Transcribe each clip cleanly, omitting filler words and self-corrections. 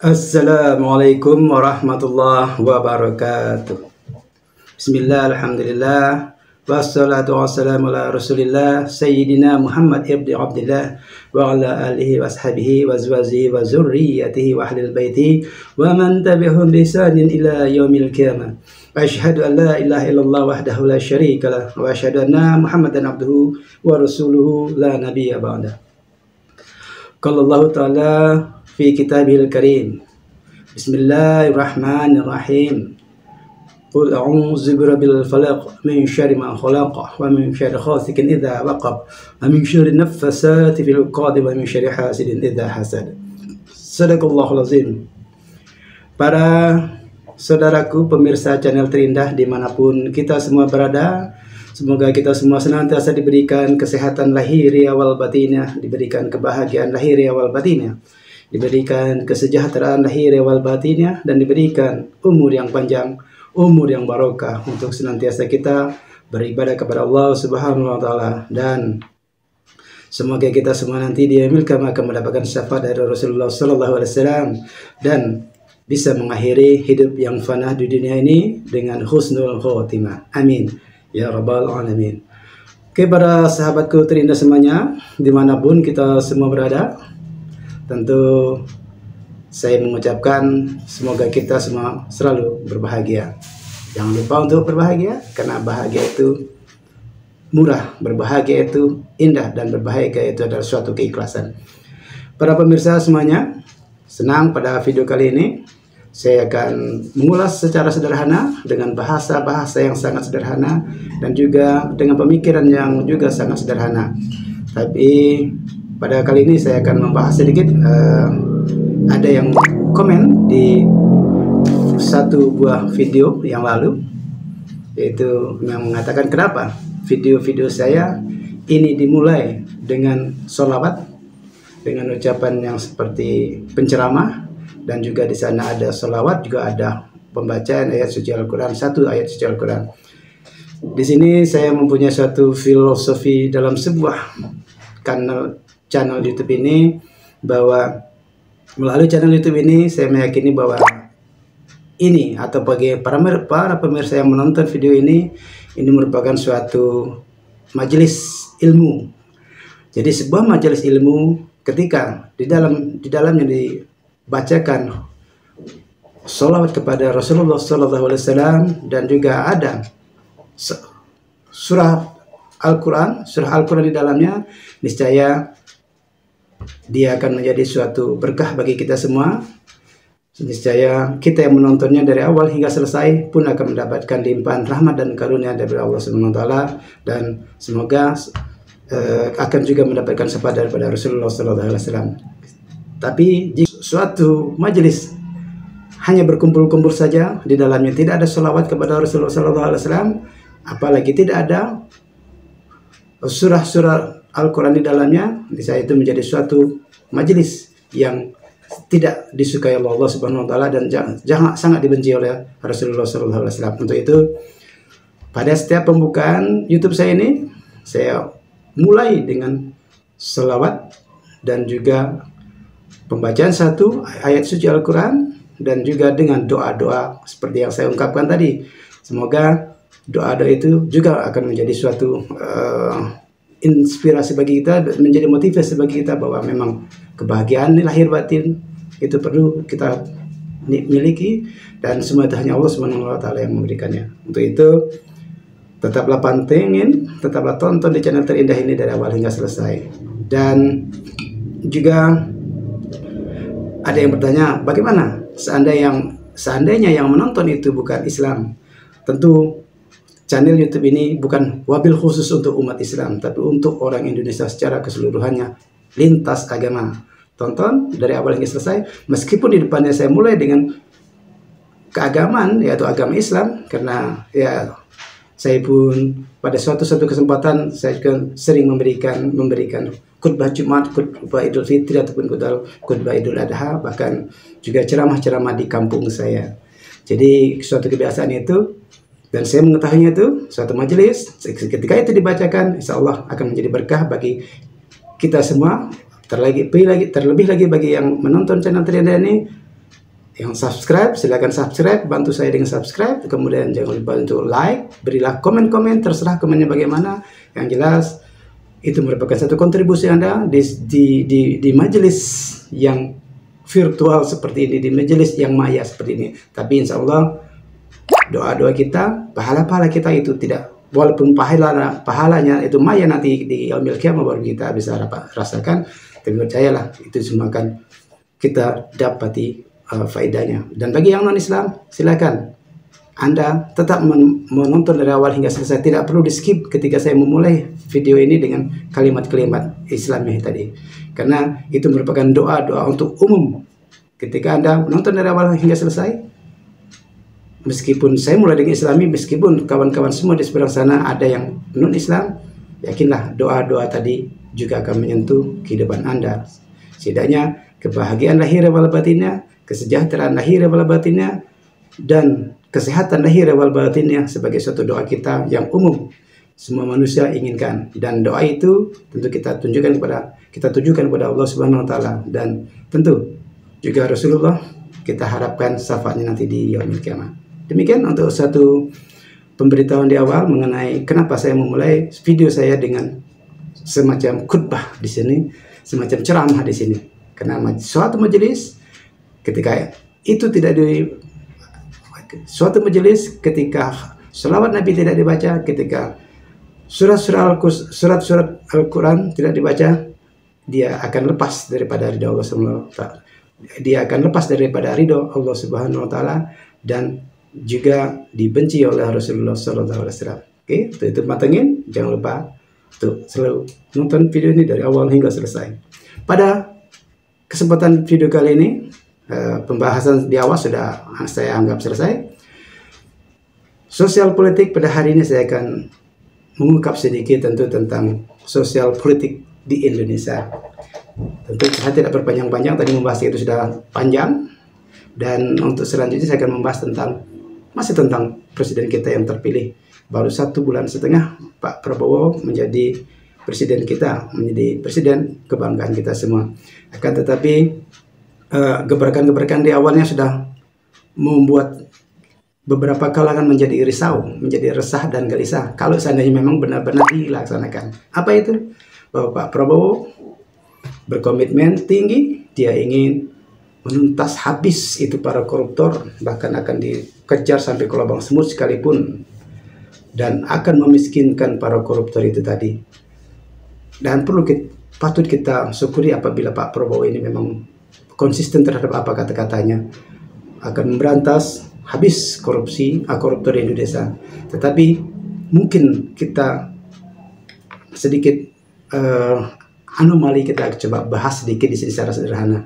Assalamualaikum warahmatullahi wabarakatuh. Bismillah, alhamdulillah, wassalatu wassalamu ala rasulillah Sayyidina Muhammad ibn Abdillah wa ala alihi wa ashabihi wa azwajihi wa zurriyatihi wa ahlil baiti wa man tabi'ahum bi ihsanin ila yaumil qiyamah. Wa asyhadu an la ilaha illallah wahdahu la syarika lah wa asyhadu anna Muhammadan abduhu wa rasuluhu la nabiyya ba'da. Qala Allah ta'ala fi kitabihil karim. Bismillahirrahmanirrahim. Qul a'udzu birabbil falaq min syarri ma khalaq wa min syarri ghasikin idza waqab wa min syarri naffasati fil 'uqad wa min syarri hasidin idza hasad. Shadaqallahul azim. Para saudaraku pemirsa channel terindah dimanapun kita semua berada, semoga kita semua senantiasa diberikan kesehatan lahiriah wal batinah, diberikan kebahagiaan lahiriah wal batinah, diberikan kesejahteraan lahiriah wal batinah, dan diberikan umur yang panjang, umur yang barokah untuk senantiasa kita beribadah kepada Allah Subhanahu wa taala, dan semoga kita semua nanti di yaumil qiyamah akan mendapatkan syafaat dari Rasulullah sallallahu alaihi wasallam dan bisa mengakhiri hidup yang fana di dunia ini dengan husnul khotimah. Amin ya rabbal alamin. Oke, para sahabatku terindah semuanya, dimanapun kita semua berada, tentu saya mengucapkan semoga kita semua selalu berbahagia. Jangan lupa untuk berbahagia, karena bahagia itu murah, berbahagia itu indah, dan berbahagia itu adalah suatu keikhlasan. Para pemirsa semuanya, senang pada video kali ini saya akan mengulas secara sederhana dengan bahasa-bahasa yang sangat sederhana dan juga dengan pemikiran yang juga sangat sederhana. Tapi pada kali ini saya akan membahas sedikit, ada yang komen di satu buah video yang lalu, yaitu yang mengatakan kenapa video-video saya ini dimulai dengan sholawat, dengan ucapan yang seperti penceramah, dan juga di sana ada sholawat, juga ada pembacaan ayat suci Al-Quran, satu ayat suci Al-Quran. Di sini saya mempunyai suatu filosofi dalam sebuah channel YouTube ini, bahwa melalui channel YouTube ini saya meyakini bahwa ini, atau bagi para pemirsa yang menonton video ini merupakan suatu majelis ilmu. Jadi sebuah majelis ilmu ketika di dalamnya dibacakan sholawat kepada Rasulullah SAW, dan juga ada surah Al-Quran di dalamnya, niscaya dia akan menjadi suatu berkah bagi kita semua. Niscaya kita yang menontonnya dari awal hingga selesai pun akan mendapatkan limpahan rahmat dan karunia dari Allah Subhanahu wa taala, dan semoga akan juga mendapatkan syafaat daripada Rasulullah SAW. Tapi jika suatu majelis hanya berkumpul-kumpul saja, di dalamnya tidak ada sholawat kepada Rasulullah SAW, apalagi tidak ada surah-surah Al-Quran di dalamnya, saya itu menjadi suatu majelis yang tidak disukai Allah Subhanahu wa taala, dan sangat dibenci oleh Rasulullah SAW. Untuk itu, pada setiap pembukaan YouTube saya ini, saya mulai dengan sholawat dan juga pembacaan satu ayat suci Al-Quran, dan juga dengan doa-doa seperti yang saya ungkapkan tadi. Semoga doa-doa itu juga akan menjadi suatu inspirasi bagi kita, menjadi motivasi bagi kita, bahwa memang kebahagiaan lahir batin itu perlu kita miliki, dan semua itu hanya Allah Subhanahu wa taala yang memberikannya. Untuk itu, tetaplah pantengin, tetaplah tonton di channel terindah ini dari awal hingga selesai. Dan juga ada yang bertanya, bagaimana seandainya yang menonton itu bukan Islam? Tentu channel YouTube ini bukan wabil khusus untuk umat Islam, tapi untuk orang Indonesia secara keseluruhannya, lintas agama. Tonton dari awal hingga selesai, meskipun di depannya saya mulai dengan keagamaan, yaitu agama Islam, karena ya saya pun pada suatu kesempatan saya juga sering memberikan khutbah Jumat, khutbah Idul Fitri, ataupun khutbah Idul Adha, bahkan juga ceramah-ceramah di kampung saya. Jadi suatu kebiasaan itu, dan saya mengetahuinya itu, suatu majelis ketika itu dibacakan, insya Allah akan menjadi berkah bagi kita semua. Terlebih lagi bagi yang menonton channel terindah ini, Yang subscribe, silakan subscribe, bantu saya dengan subscribe. Kemudian jangan lupa untuk like, berilah komen-komen, terserah komennya bagaimana. Yang jelas itu merupakan satu kontribusi Anda di majelis yang virtual seperti ini, di majelis yang maya seperti ini. Tapi insya Allah doa-doa kita, pahala-pahala kita itu tidak, walaupun pahalanya itu maya nanti di yaumil qiyamah baru kita bisa rasakan. Tapi percayalah itu semua akan kita dapati faedahnya. Dan bagi yang non-Islam, silakan Anda tetap menonton dari awal hingga selesai. Tidak perlu di skip ketika saya memulai video ini dengan kalimat-kalimat Islami tadi, karena itu merupakan doa-doa untuk umum. Ketika Anda menonton dari awal hingga selesai, meskipun saya mulai dengan Islami, meskipun kawan-kawan semua di seberang sana ada yang non-Islam, yakinlah doa-doa tadi juga akan menyentuh kehidupan Anda. Setidaknya kebahagiaan lahir wal batinnya, kesejahteraan lahir wal batinnya, dan kesehatan lahir wal batinnya sebagai suatu doa kita yang umum semua manusia inginkan. Dan doa itu tentu kita tujukan kepada Allah Subhanahu wa taala, dan tentu juga Rasulullah kita harapkan syafaatnya nanti di yaumil qiyamah. Demikian untuk satu pemberitahuan di awal mengenai kenapa saya memulai video saya dengan semacam khutbah di sini, semacam ceramah di sini. Karena suatu majelis ketika itu tidak suatu majelis ketika selawat Nabi tidak dibaca, ketika surat-surat Al-Quran tidak dibaca, dia akan lepas daripada ridho Allah Subhanahu wa taala. Dia akan lepas daripada ridho Allah Subhanahu wa taala dan juga dibenci oleh Rasulullah sallallahu alaihi wasallam. Oke, itu matengin, jangan lupa untuk selalu nonton video ini dari awal hingga selesai. Pada kesempatan video kali ini, pembahasan di awal sudah saya anggap selesai. Sosial politik pada hari ini saya akan mengungkap sedikit tentu tentang sosial politik di Indonesia. Tentu saya tidak berpanjang-panjang, tadi membahas itu sudah panjang. Dan untuk selanjutnya saya akan membahas masih tentang presiden kita yang terpilih. Baru 1,5 bulan Pak Prabowo menjadi presiden kita, menjadi presiden kebanggaan kita semua. Akan tetapi gebrakan-gebrakan di awalnya sudah membuat beberapa kalangan menjadi risau, menjadi resah dan gelisah kalau seandainya memang benar-benar dilaksanakan. Apa itu? Bahwa Pak Prabowo berkomitmen tinggi, dia ingin menuntas habis itu para koruptor, bahkan akan dikejar sampai ke lubang semut sekalipun, dan akan memiskinkan para koruptor itu tadi. Dan patut kita syukuri apabila Pak Prabowo ini memang konsisten terhadap apa kata-katanya, akan memberantas habis koruptor di Indonesia. Tetapi mungkin kita sedikit anomali kita coba bahas sedikit di sini secara sederhana.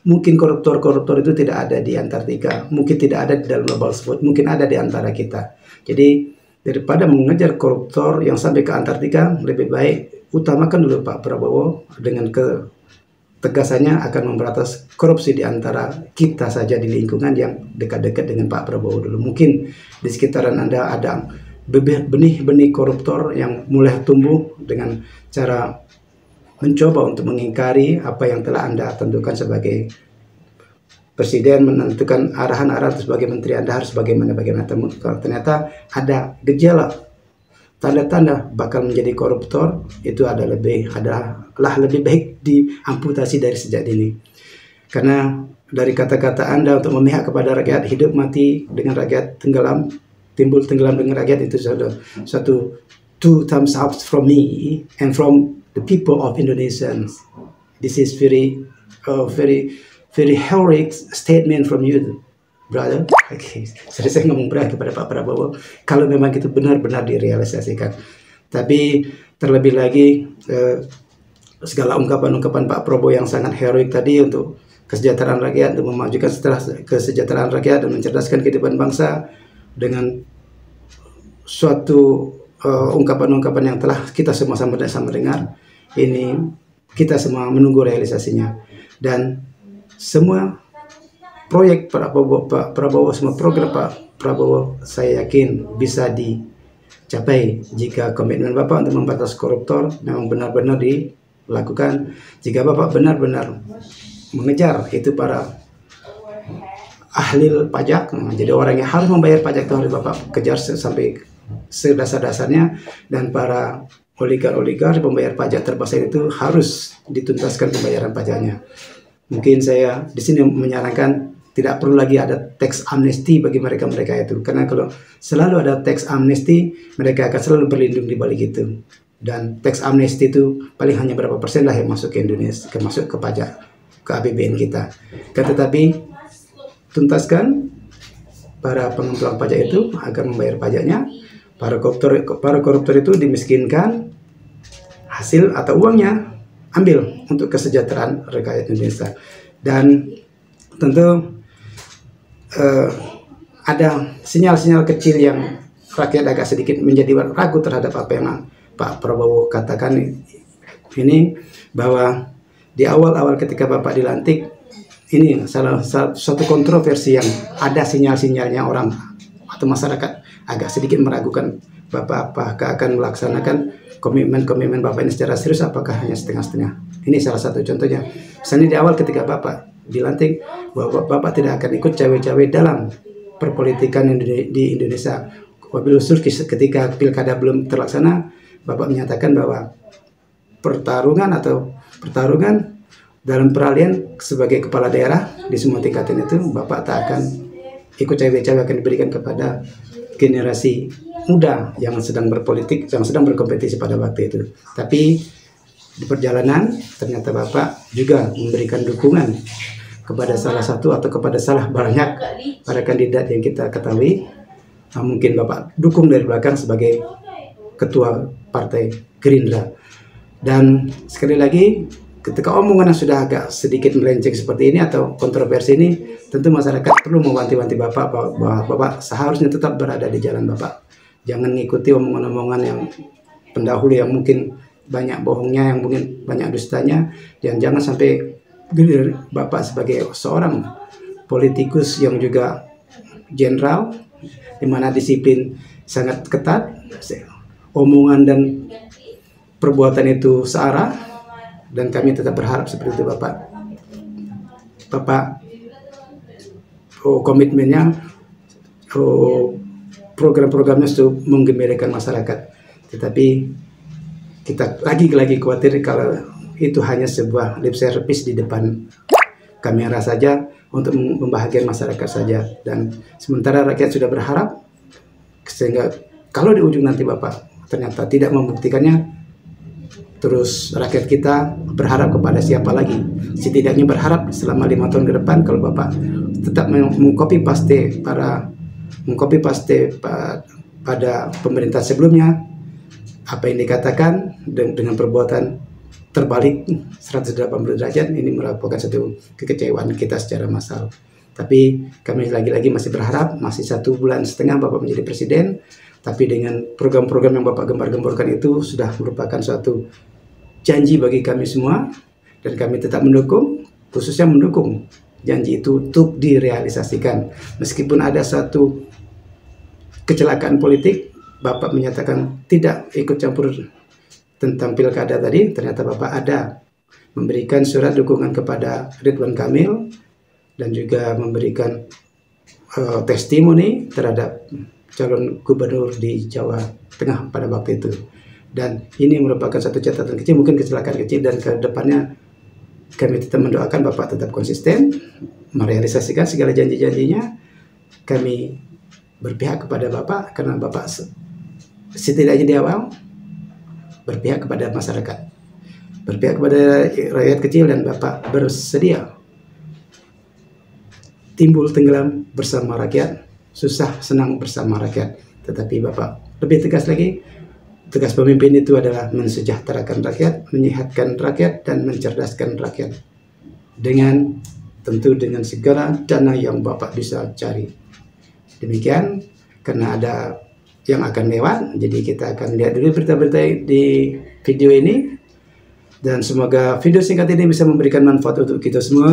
Mungkin koruptor itu tidak ada di Antartika, mungkin tidak ada di dalam lubang semut, mungkin ada di antara kita. Jadi daripada mengejar koruptor yang sampai ke Antartika, lebih baik utamakan dulu Pak Prabowo dengan ketegasannya akan memberantas korupsi di antara kita saja di lingkungan yang dekat-dekat dengan Pak Prabowo dulu. Mungkin di sekitaran Anda ada benih-benih koruptor yang mulai tumbuh dengan cara mencoba untuk mengingkari apa yang telah Anda tentukan sebagai presiden, menentukan arahan-arahan sebagai menteri Anda harus bagaimana. Ternyata ada gejala tanda-tanda bakal menjadi koruptor, itu adalah lebih baik diamputasi dari sejak dini. Karena dari kata-kata Anda untuk memihak kepada rakyat, hidup mati dengan rakyat, timbul tenggelam dengan rakyat, itu satu two thumbs up from me and from the people of Indonesians. This is very heroic statement from you, brother. Okay. Saya ngomong berat kepada Pak Prabowo kalau memang itu benar-benar direalisasikan. Tapi terlebih lagi segala ungkapan-ungkapan Pak Prabowo yang sangat heroik tadi untuk kesejahteraan rakyat, untuk memajukan kesejahteraan rakyat dan mencerdaskan kehidupan bangsa dengan suatu ungkapan-ungkapan yang telah kita semua sama dengar. Ini kita semua menunggu realisasinya, dan semua proyek Pak Prabowo, semua program Pak Prabowo saya yakin bisa dicapai jika komitmen Bapak untuk membatas koruptor memang benar-benar dilakukan. Jika Bapak benar-benar mengejar itu para ahli pajak. Jadi orang yang harus membayar pajak itu harus Bapak kejar sampai sedasar-dasarnya, dan para oligar pembayar pajak terbesar itu harus dituntaskan pembayaran pajaknya. Mungkin saya di sini menyarankan tidak perlu lagi ada tax amnesty bagi mereka-mereka itu, karena kalau selalu ada tax amnesty, mereka akan selalu berlindung di balik itu. Dan tax amnesty itu paling hanya berapa persen lah yang masuk ke Indonesia, masuk ke pajak, ke APBN kita. Tetapi tuntaskan para pengemplang pajak itu agar membayar pajaknya. Para koruptor itu dimiskinkan, hasil atau uangnya ambil untuk kesejahteraan rakyat Indonesia. Dan tentu ada sinyal-sinyal kecil yang rakyat agak sedikit menjadi ragu terhadap apa yang Pak Prabowo katakan ini, bahwa di awal-awal ketika Bapak dilantik ini salah satu kontroversi yang ada sinyal-sinyalnya orang atau masyarakat agak sedikit meragukan Bapak apakah akan melaksanakan komitmen Bapak ini secara serius, apakah hanya setengah-setengah. Ini salah satu contohnya. Misalnya di awal ketika Bapak dilantik, bahwa Bapak tidak akan ikut cawe-cawe dalam perpolitikan di Indonesia. Wabil khusus ketika pilkada belum terlaksana, Bapak menyatakan bahwa pertarungan dalam peralihan sebagai kepala daerah di semua tingkatan itu Bapak tak akan ikut cawe-cawe, akan diberikan kepada generasi muda yang sedang berpolitik, yang sedang berkompetisi pada waktu itu. Tapi di perjalanan ternyata Bapak juga memberikan dukungan kepada salah satu atau kepada salah banyak para kandidat yang kita ketahui. Mungkin Bapak dukung dari belakang sebagai ketua Partai Gerindra. Dan sekali lagi, ketika omongan yang sudah agak sedikit melenceng seperti ini atau kontroversi ini, tentu masyarakat perlu mewanti-wanti Bapak bahwa Bapak seharusnya tetap berada di jalan Bapak. Jangan mengikuti omongan-omongan yang pendahulu yang mungkin banyak bohongnya, yang mungkin banyak dustanya, dan jangan sampai Bapak sebagai seorang politikus yang juga jenderal, di mana disiplin sangat ketat, omongan dan perbuatan itu searah, dan kami tetap berharap seperti itu Bapak komitmennya, program-programnya itu menggembirakan masyarakat. Tetapi kita lagi khawatir kalau itu hanya sebuah lip service di depan kamera saja untuk membahagiakan masyarakat saja, dan sementara rakyat sudah berharap, sehingga kalau di ujung nanti Bapak ternyata tidak membuktikannya, terus rakyat kita berharap kepada siapa lagi? Setidaknya berharap selama 5 tahun ke depan kalau Bapak tetap mengcopy paste pada pemerintah sebelumnya, apa yang dikatakan dengan perbuatan terbalik 180 derajat, ini merupakan satu kekecewaan kita secara massal. Tapi kami lagi-lagi masih berharap, masih 1,5 bulan Bapak menjadi presiden, tapi dengan program-program yang Bapak gembar-gemborkan itu sudah merupakan suatu janji bagi kami semua, dan kami tetap mendukung, khususnya mendukung janji itu untuk direalisasikan. Meskipun ada satu kecelakaan politik, Bapak menyatakan tidak ikut campur tentang pilkada tadi, ternyata Bapak ada memberikan surat dukungan kepada Ridwan Kamil dan juga memberikan testimoni terhadap calon gubernur di Jawa Tengah pada waktu itu. Dan ini merupakan satu catatan kecil, mungkin kecelakaan kecil, dan ke depannya kami tetap mendoakan Bapak tetap konsisten merealisasikan segala janji-janjinya. Kami berpihak kepada Bapak karena Bapak setidaknya di awal berpihak kepada masyarakat, berpihak kepada rakyat kecil, dan Bapak bersedia timbul tenggelam bersama rakyat, susah senang bersama rakyat. Tetapi Bapak lebih tegas lagi, tugas pemimpin itu adalah mensejahterakan rakyat, menyehatkan rakyat, dan mencerdaskan rakyat dengan tentu dengan segala dana yang Bapak bisa cari. Demikian, karena ada yang akan lewat, jadi kita akan lihat dulu berita-berita di video ini, dan semoga video singkat ini bisa memberikan manfaat untuk kita semua.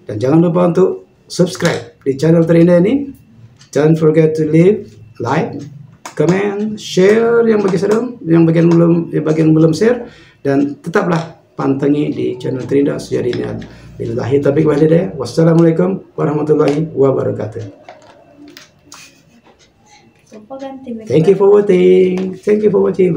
Dan jangan lupa untuk subscribe di channel terindah ini. Don't forget to leave like, comment, share yang bagian belum share, dan tetaplah pantangi di channel terindah Sejarah Diniat. Billahi taufiq wal hidayah. Wassalamualaikum warahmatullahi wabarakatuh. Lupa ganti. Thank you for watching. Thank you for watching.